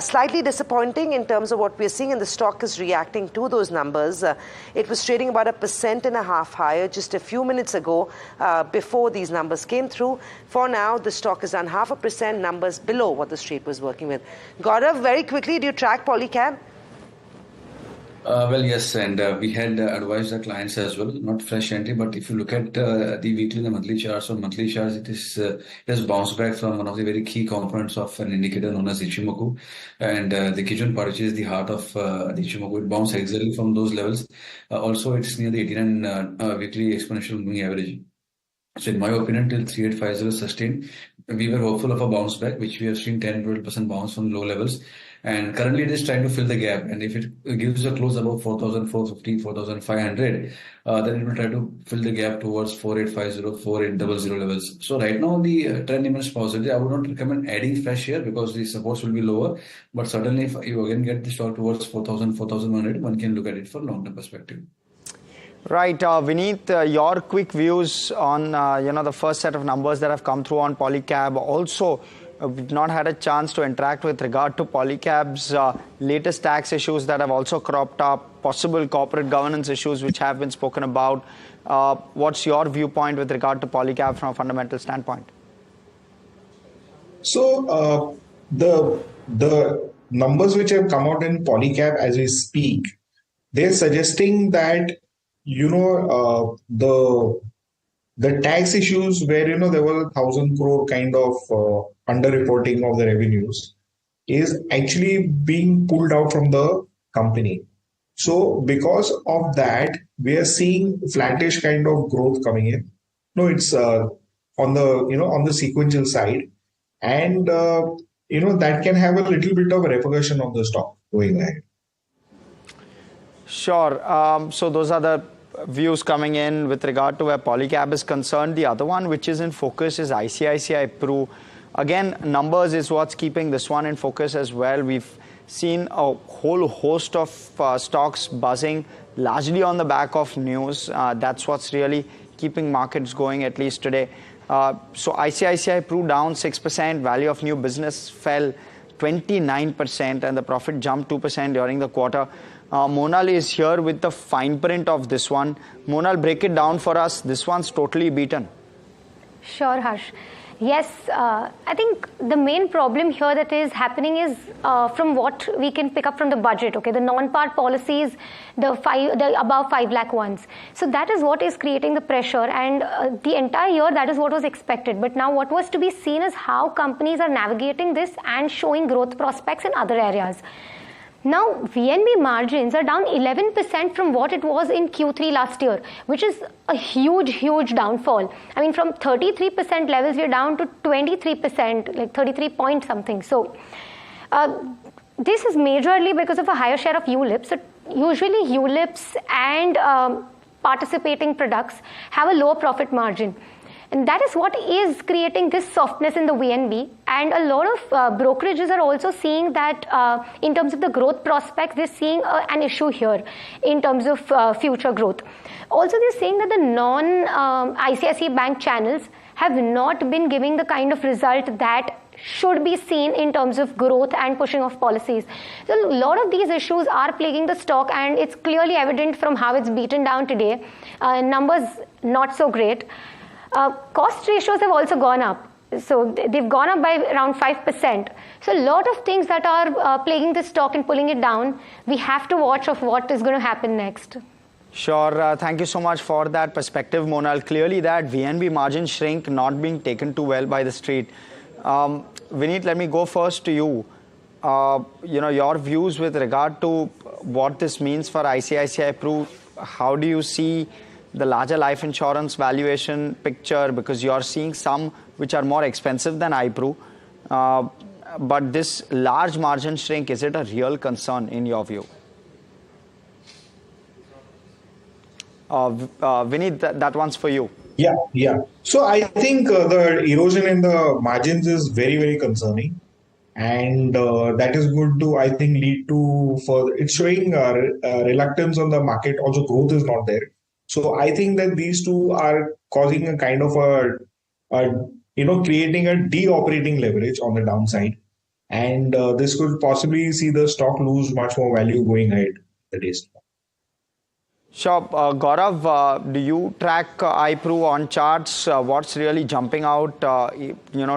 Slightly disappointing in terms of what we're seeing, and the stock is reacting to those numbers. It was trading about 1.5% higher just a few minutes ago before these numbers came through. For now, the stock is on 0.5%, numbers below what the street was working with. Gaurav, very quickly, do you track Polycab? Well, yes, and we had advised our clients as well, not fresh entry, but if you look at the weekly and the monthly charts, on monthly charts, it has bounced back from one of the very key components of an indicator known as Ichimoku, and the Kijun part, which is the heart of the Ichimoku, it bounced exactly from those levels. Also, it's near the 89 weekly exponential moving average. So in my opinion, till 3850 sustained, we were hopeful of a bounce back, which we have seen 10-12% bounce from low levels. And currently it is trying to fill the gap. And if it gives a close above 4,450, 4,500, then it will try to fill the gap towards 4,850, 4,800 levels. So right now the trend remains positive. I would not recommend adding fresh here because the supports will be lower. But certainly if you again get the stock towards 4,000, 4,100, one can look at it for long-term perspective. Right, Vinit, your quick views on the first set of numbers that have come through on Polycab. Also, we've not had a chance to interact with regard to Polycab's latest tax issues that have also cropped up, possible corporate governance issues which have been spoken about. What's your viewpoint with regard to Polycab from a fundamental standpoint? So the numbers which have come out in Polycab as we speak, they're suggesting that the tax issues where there was 1,000 crore kind of underreporting of the revenues is actually being pulled out from the company. So because of that, we are seeing flattish kind of growth coming in. No, it's on the sequential side, and that can have a little bit of repercussion on the stock going ahead. Sure. So those are the views coming in with regard to where Polycab is concerned. The other one which is in focus is ICICI Pru. Again, numbers is what's keeping this one in focus as well. We've seen a whole host of stocks buzzing largely on the back of news. That's what's really keeping markets going, at least today. So ICICI Pru down 6%, value of new business fell 29%, and the profit jumped 2% during the quarter. Monal is here with the fine print of this one. Monal, break it down for us. This one's totally beaten. Sure, Harsh. Yes, I think the main problem here that is happening is from what we can pick up from the budget, okay, the non-par policies, the above 5 lakh ones. So that is what is creating the pressure, and the entire year that is what was expected. But now what was to be seen is how companies are navigating this and showing growth prospects in other areas. Now, VNB margins are down 11% from what it was in Q3 last year, which is a huge downfall. I mean, from 33% levels, we're down to 23%, like 33 point something. So, this is majorly because of a higher share of ULIPs. So, usually ULIPs and participating products have a lower profit margin. And that is what is creating this softness in the VNB. And a lot of brokerages are also seeing that in terms of the growth prospects, they're seeing an issue here in terms of future growth. Also, they're saying that the non-ICICI Bank channels have not been giving the kind of result that should be seen in terms of growth and pushing of policies. So a lot of these issues are plaguing the stock, and it's clearly evident from how it's beaten down today. Numbers not so great. Cost ratios have also gone up. So they've gone up by around 5%. So a lot of things that are plaguing the stock and pulling it down. We have to watch of what is going to happen next. Sure. Thank you so much for that perspective, Monal. Clearly that VNB margin shrink not being taken too well by the street. Vinit, let me go first to you. Your views with regard to what this means for ICICI Pru. How do you see the larger life insurance valuation picture, because you're seeing some which are more expensive than iPru, but this large margin shrink, is it a real concern in your view? Vinit, that one's for you. Yeah. So I think the erosion in the margins is very concerning, and that is going to, I think, lead to further. It's showing reluctance on the market. Also, growth is not there. So I think that these two are causing a kind of creating a de-operating leverage on the downside. And this could possibly see the stock lose much more value going ahead the days. Sure. Gaurav, do you track iPru on charts? What's really jumping out,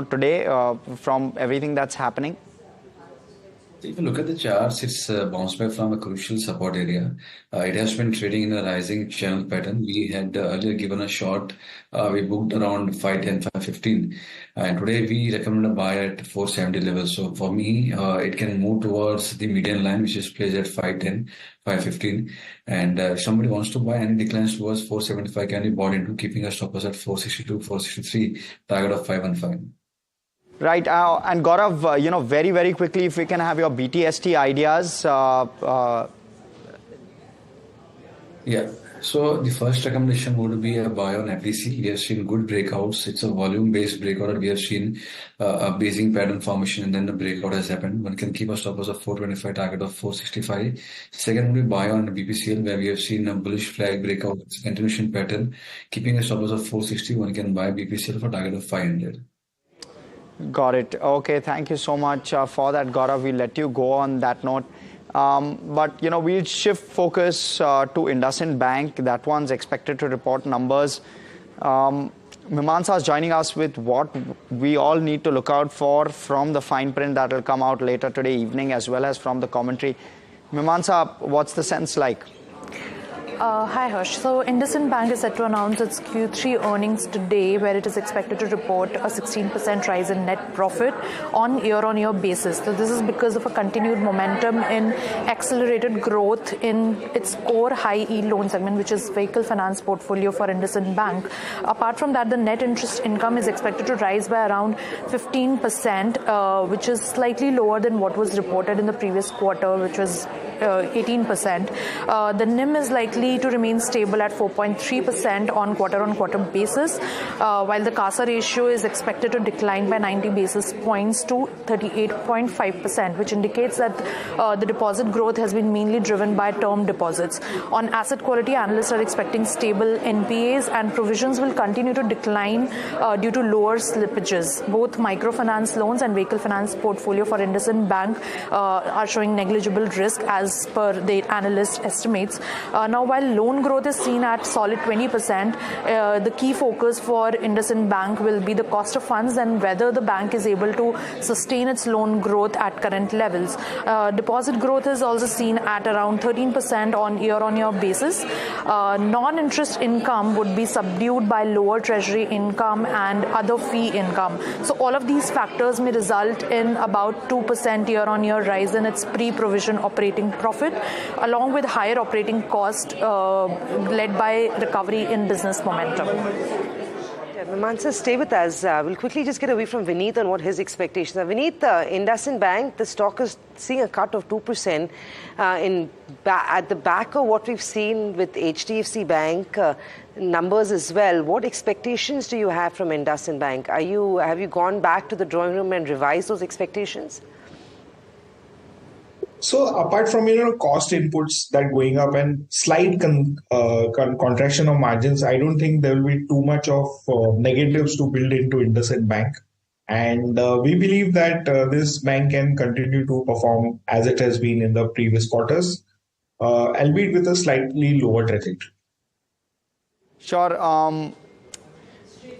today from everything that's happening? If you look at the charts, it's bounced back from a crucial support area. It has been trading in a rising channel pattern. We had earlier given a short, we booked around 510, 515. And today we recommend a buy at 470 levels. So for me, it can move towards the median line, which is placed at 510, 515. And if somebody wants to buy and it declines towards 475, can be bought into, keeping a stop loss at 462, 463, target of 515. Right. And Gaurav, very quickly, if we can have your BTST ideas. Yeah. So the first recommendation would be a buy on FDC. We have seen good breakouts. It's a volume-based breakout. We have seen a basing pattern formation, and then the breakout has happened. One can keep a stop loss of 425, target of 465. Second would be buy on BPCL, where we have seen a bullish flag breakout. It's a continuation pattern. Keeping a stop loss of 460, one can buy BPCL for target of 500. Got it. Okay, thank you so much for that, Gaurav. We'll let you go on that note. But, we'll shift focus to IndusInd Bank. That one's expected to report numbers. Mimamsa is joining us with what we all need to look out for from the fine print that will come out later today evening, as well as from the commentary. Mimamsa, what's the sense like? Hi Hersh. So IndusInd Bank is set to announce its Q3 earnings today, where it is expected to report a 16% rise in net profit on year-on-year basis. So this is because of a continued momentum in accelerated growth in its core high-yield loan segment, which is vehicle finance portfolio for IndusInd Bank. Apart from that, the net interest income is expected to rise by around 15%, which is slightly lower than what was reported in the previous quarter, which was 18%. The NIM is likely to remain stable at 4.3% on quarter-on-quarter basis, while the CASA ratio is expected to decline by 90 basis points to 38.5%, which indicates that the deposit growth has been mainly driven by term deposits. On asset quality, analysts are expecting stable NPAs, and provisions will continue to decline due to lower slippages. Both microfinance loans and vehicle finance portfolio for IndusInd Bank are showing negligible risk as per the analyst estimates. Now, while loan growth is seen at solid 20%, the key focus for IndusInd Bank will be the cost of funds and whether the bank is able to sustain its loan growth at current levels. Deposit growth is also seen at around 13% on year-on-year basis. Non-interest income would be subdued by lower treasury income and other fee income. So all of these factors may result in about 2% year-on-year rise in its pre-provision operating profit, along with higher operating cost led by recovery in business momentum. Mansa, stay with us. We'll quickly just get away from Vinit on what his expectations are. Vinit, IndusInd Bank, the stock is seeing a cut of 2% at the back of what we've seen with HDFC Bank numbers as well. What expectations do you have from IndusInd Bank? Have you gone back to the drawing room and revised those expectations? So apart from cost inputs that going up and slight contraction of margins, I don't think there will be too much of negatives to build into IndusInd Bank. And we believe that this bank can continue to perform as it has been in the previous quarters, albeit with a slightly lower trajectory. Sure.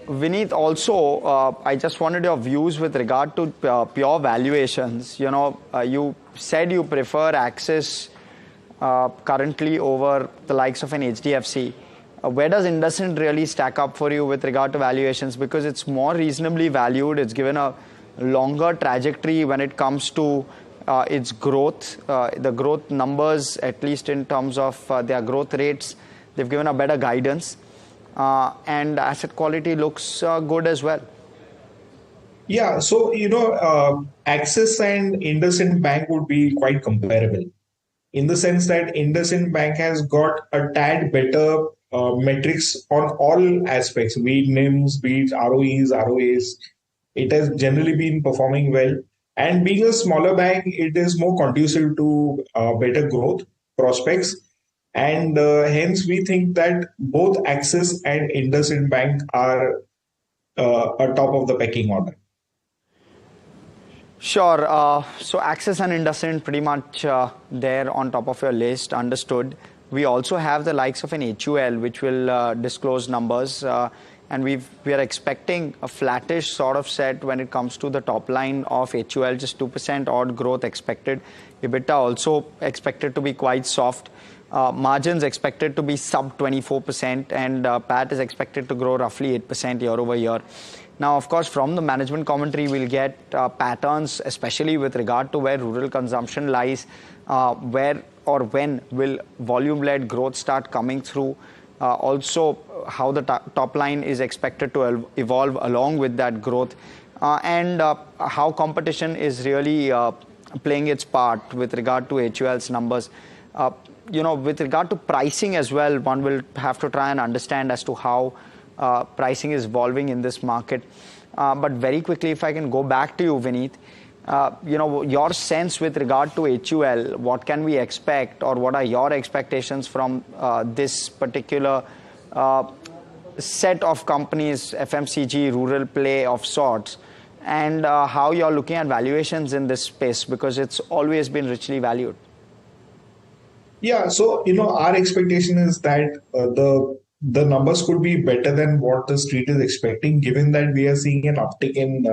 Vinit, also, I just wanted your views with regard to pure valuations. You said you prefer Axis currently over the likes of an HDFC. Where does IndusInd really stack up for you with regard to valuations? Because it's more reasonably valued. It's given a longer trajectory when it comes to its growth. The growth numbers, at least in terms of their growth rates, they've given a better guidance. And asset quality looks good as well. Yeah, so Axis and IndusInd Bank would be quite comparable in the sense that IndusInd Bank has got a tad better metrics on all aspects, be it NIMs, be it ROEs, ROAs. It has generally been performing well. And being a smaller bank, it is more conducive to better growth prospects. And hence, we think that both Axis and IndusInd Bank are a top of the pecking order. Sure. So Axis and IndusInd pretty much there on top of your list. Understood. We also have the likes of an HUL, which will disclose numbers. And we are expecting a flattish sort of set when it comes to the top line of HUL, just 2% odd growth expected. EBITDA also expected to be quite soft. Margins expected to be sub 24%, and PAT is expected to grow roughly 8% year over year. Now, of course, from the management commentary, we'll get patterns, especially with regard to where rural consumption lies, where or when will volume-led growth start coming through. Also, how the top line is expected to evolve along with that growth, and how competition is really playing its part with regard to HUL's numbers. With regard to pricing as well, one will have to try and understand as to how pricing is evolving in this market. But very quickly, if I can go back to you, Vinit, your sense with regard to HUL, what can we expect, or what are your expectations from this particular set of companies, FMCG, rural play of sorts, and how you're looking at valuations in this space, because it's always been richly valued? Yeah, so our expectation is that the numbers could be better than what the street is expecting, given that we are seeing an uptick in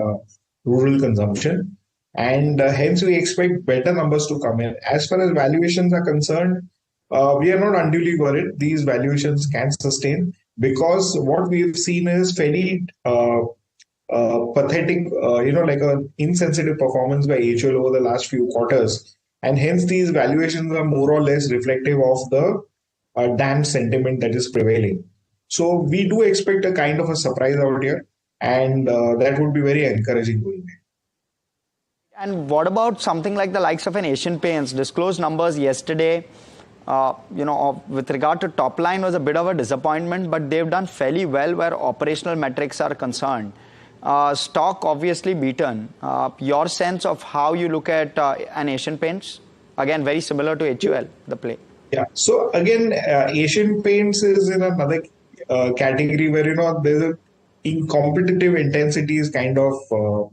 rural consumption, and hence we expect better numbers to come in. As far as valuations are concerned, we are not unduly worried. These valuations can sustain because what we've seen is fairly pathetic, like a insensitive performance by HUL over the last few quarters. And hence these valuations are more or less reflective of the damn sentiment that is prevailing. So we do expect a kind of a surprise out here, and that would be very encouraging going ahead. And what about something like the likes of an Asian Paints? Disclosed numbers yesterday, with regard to top line was a bit of a disappointment, but they've done fairly well where operational metrics are concerned. Stock obviously beaten. Your sense of how you look at an Asian Paints? Again, very similar to HUL, the play. Yeah. So again, Asian Paints is in another category where, there's a competitive intensity is kind of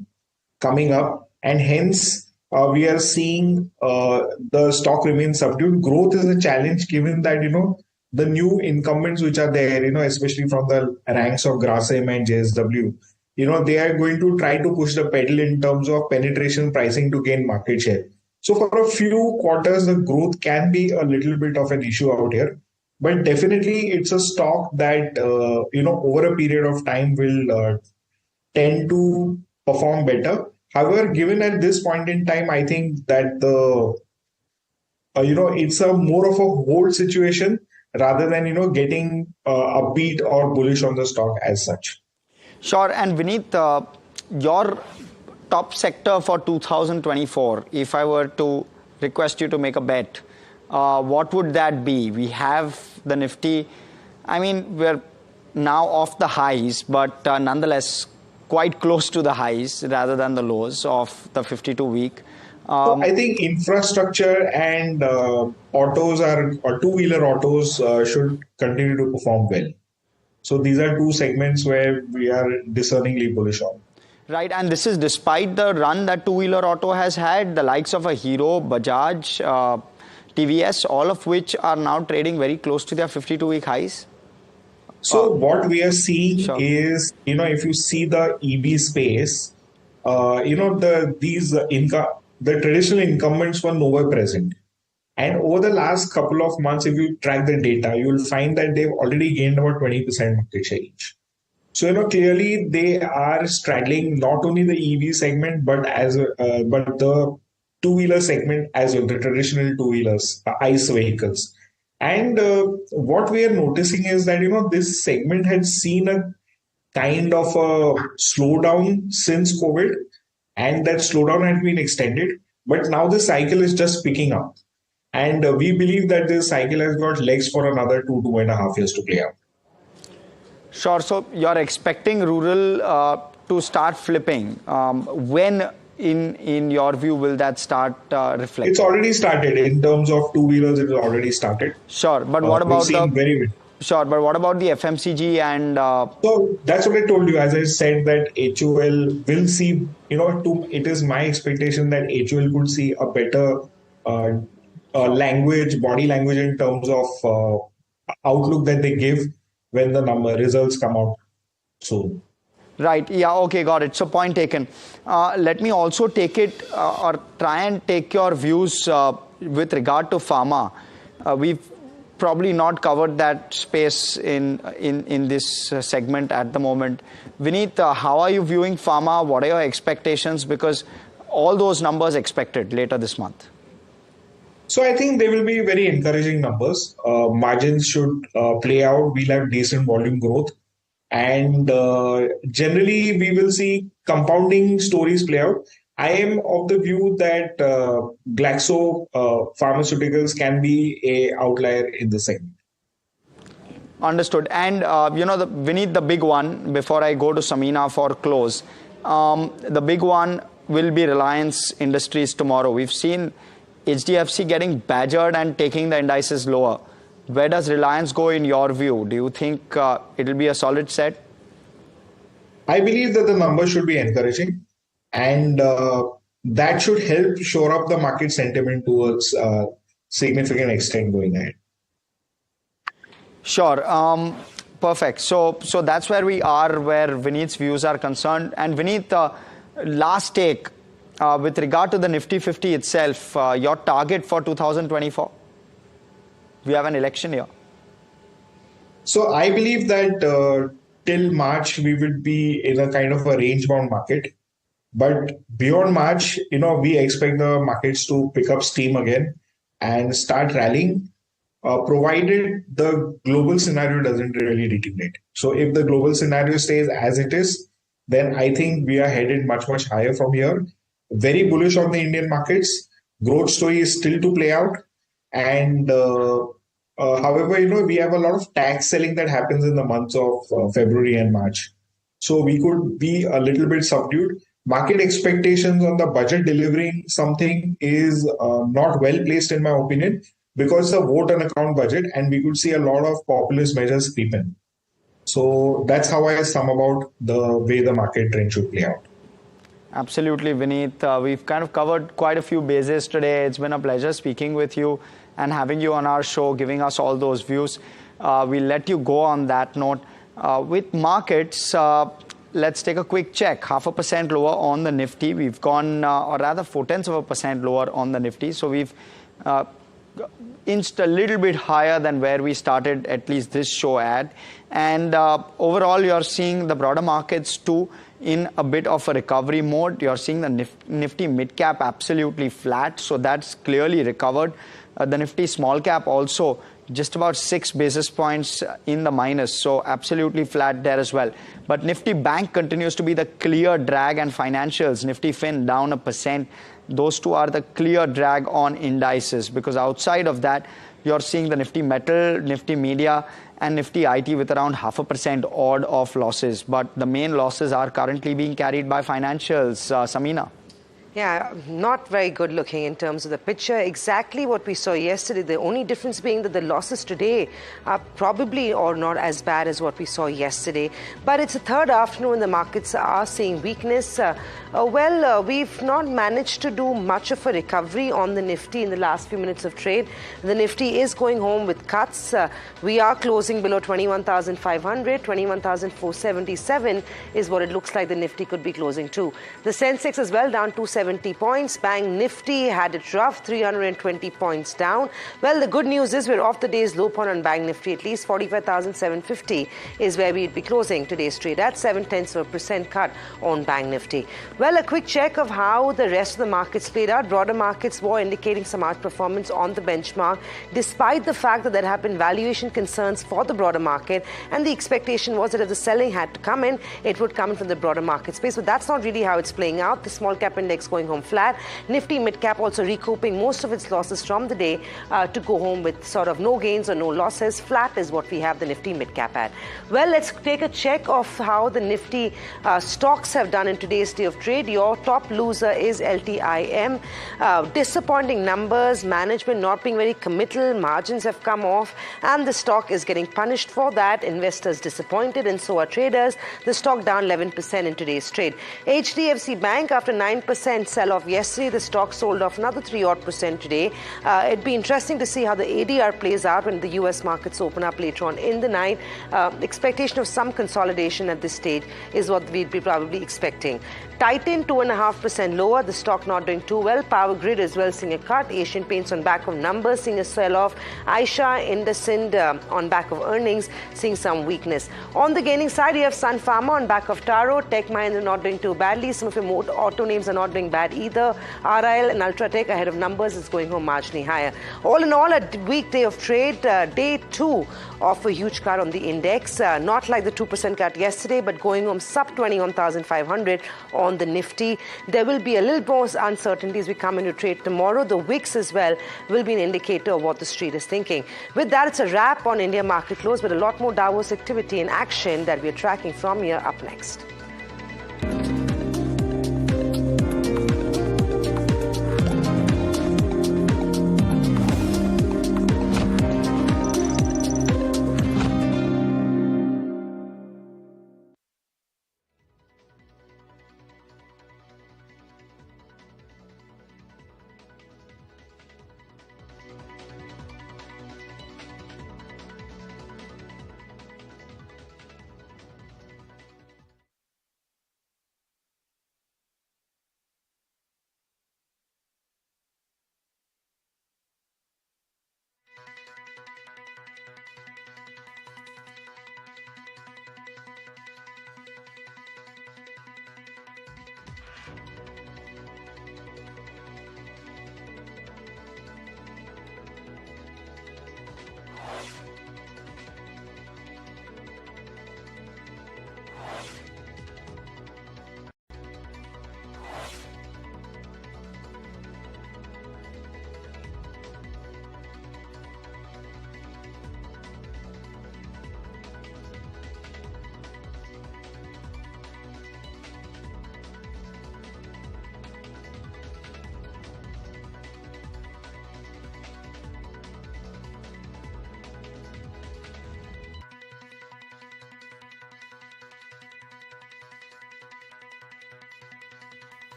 coming up, and hence we are seeing the stock remain subdued. Growth is a challenge given that, the new incumbents which are there, especially from the ranks of Grasim and JSW, they are going to try to push the pedal in terms of penetration pricing to gain market share. So for a few quarters, the growth can be a little bit of an issue out here. But definitely it's a stock that, over a period of time will tend to perform better. However, given at this point in time, I think that it's a more of a hold situation rather than, getting upbeat or bullish on the stock as such. Sure. And Vinit, your top sector for 2024, if I were to request you to make a bet, what would that be? We have the Nifty. I mean, we're now off the highs, but nonetheless quite close to the highs rather than the lows of the 52-week. So I think infrastructure and autos or two-wheeler autos should continue to perform well. So these are two segments where we are discerningly bullish on. Right, and this is despite the run that two-wheeler auto has had, the likes of a Hero, Bajaj, TVS, all of which are now trading very close to their 52-week highs. So what we are seeing is, if you see the EV space, the traditional incumbents were nowhere present. And over the last couple of months, if you track the data, you will find that they've already gained about 20% market share each. So, clearly they are straddling not only the EV segment, but the two-wheeler segment as well, the traditional two-wheelers, ICE vehicles. And what we are noticing is that, this segment had seen a kind of a slowdown since COVID, and that slowdown had been extended. But now the cycle is just picking up. And we believe that this cycle has got legs for another 2.5 years to play out. Sure. So you're expecting rural to start flipping. When, in your view, will that start reflecting? It's already started. In terms of two-wheelers, it has already started. Sure. But what about the... Sure. But what about the FMCG and... So that's what I told you. As I said, that HUL will see, it is my expectation that HUL could see a better body language in terms of outlook that they give when the results come out soon. Right. Yeah. Okay. Got it. So point taken. Let me also take it or try and take your views with regard to pharma. We've probably not covered that space in this segment at the moment. Vinit, how are you viewing pharma? What are your expectations? Because all those numbers expected later this month. So I think they will be very encouraging numbers. Margins should play out. We'll have decent volume growth. And generally, we will see compounding stories play out. I am of the view that Glaxo Pharmaceuticals can be an outlier in the segment. Understood. And, Vinit, the big one, before I go to Samina for close, the big one will be Reliance Industries tomorrow. We've seen HDFC getting badgered and taking the indices lower. Where does Reliance go in your view? Do you think it will be a solid set? I believe that the numbers should be encouraging, and that should help shore up the market sentiment towards significant extent going ahead. Sure. Perfect. So that's where we are, where Vinit's views are concerned. And Vinit, last take with regard to the Nifty 50 itself, your target for 2024? we have an election year? So I believe that till March we will be in a kind of a range-bound market. But beyond March, we expect the markets to pick up steam again and start rallying, provided the global scenario doesn't really deteriorate. So if the global scenario stays as it is, then I think we are headed much, much higher from here. Very bullish on the Indian markets. Growth story is still to play out. And however, we have a lot of tax selling that happens in the months of February and March. So we could be a little bit subdued. Market expectations on the budget delivering something is not well placed in my opinion, because the vote on account budget, and we could see a lot of populist measures creep in. So that's how I sum about the way the market trend should play out. Absolutely, Vinit. We've kind of covered quite a few bases today. It's been a pleasure speaking with you and having you on our show, giving us all those views. We'll let you go on that note. With markets, let's take a quick check. 0.5% lower on the Nifty. We've gone, or rather 0.4% lower on the Nifty. So we've inched a little bit higher than where we started, at least this show at. And overall, you're seeing the broader markets too in a bit of a recovery mode. You're seeing the Nifty mid-cap absolutely flat. So that's clearly recovered. The Nifty small cap also just about 6 basis points in the minus, so absolutely flat there as well. But Nifty Bank continues to be the clear drag, and financials, Nifty Fin down 1%. Those two are the clear drag on indices, because outside of that, you're seeing the Nifty Metal, Nifty Media, and Nifty IT with around 0.5% odd of losses. But the main losses are currently being carried by financials. Samina. Yeah, not very good looking in terms of the picture. Exactly what we saw yesterday. The only difference being that the losses today are probably or not as bad as what we saw yesterday. But it's a third afternoon and the markets are seeing weakness. We've not managed to do much of a recovery on the Nifty in the last few minutes of trade. The Nifty is going home with cuts. We are closing below 21,500. 21,477 is what it looks like the Nifty could be closing to. The Sensex as well down 270 points. Bank Nifty had it rough, 320 points down. Well, the good news is we're off the day's low point on Bank Nifty. At least 45,750 is where we'd be closing today's trade at 0.7% cut on Bank Nifty. Well, a quick check of how the rest of the markets played out. Broader markets were indicating some outperformance on the benchmark, despite the fact that there have been valuation concerns for the broader market, and the expectation was that if the selling had to come in, it would come in from the broader market space. But that's not really how it's playing out. The small cap index going home flat. Nifty mid-cap also recouping most of its losses from the day to go home with sort of no gains or no losses. Flat is what we have the Nifty mid-cap at. Well, let's take a check of how the Nifty stocks have done in today's day of trade. Your top loser is LTIM. Disappointing numbers, management not being very committal, margins have come off, and the stock is getting punished for that. Investors disappointed, and so are traders. The stock down 11% in today's trade. HDFC Bank, after 9% sell-off yesterday, the stock sold off another 3% today. It'd be interesting to see how the ADR plays out when the US markets open up later on in the night. Expectation of some consolidation at this stage is what we'd be probably expecting. Titan 2.5% lower, the stock not doing too well. Power Grid as well seeing a cut. Asian Paints on back of numbers seeing a sell-off. IndusInd on back of earnings seeing some weakness. On the gaining side, you have Sun Pharma on back of Taro. Tech Mahindra not doing too badly. Some of your auto names are not doing bad either. RIL and Ultratech ahead of numbers is going home marginally higher. All in all, a weak day of trade. Day 2 of a huge cut on the index. Not like the 2% cut yesterday, but going home sub 21,500 on the Nifty. There will be a little more uncertainty as we come into trade tomorrow. The wicks as well will be an indicator of what the street is thinking. With that, it's a wrap on India market close, but a lot more Davos activity and action that we're tracking from here up next.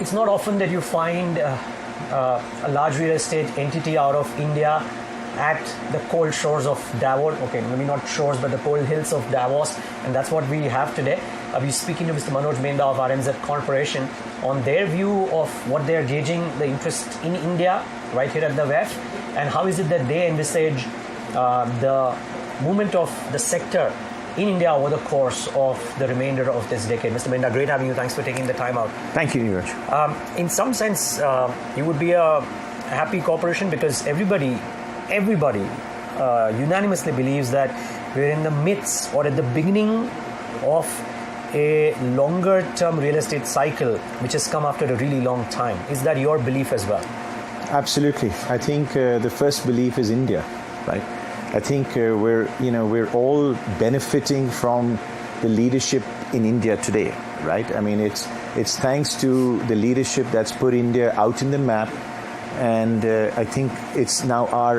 it's not often that you find a large real estate entity out of India at the cold shores of Davos. Okay, maybe not shores, but the cold hills of Davos, and that's what we have today. We're speaking to Mr. Manoj Menda of RMZ Corporation on their view of what they're gauging the interest in India right here at the WEF, and how is it that they envisage the movement of the sector in India over the course of the remainder of this decade. Mr. Menda, great having you. Thanks for taking the time out. Thank you, Neeraj. In some sense, you would be a happy corporation because everybody unanimously believes that we're in the midst or at the beginning of a longer term real estate cycle which has come after a really long time. Is that your belief as well? Absolutely. I think the first belief is India, right? I think we're all benefiting from the leadership in India today, right? I mean, it's thanks to the leadership that's put India out in the map, and I think it's now our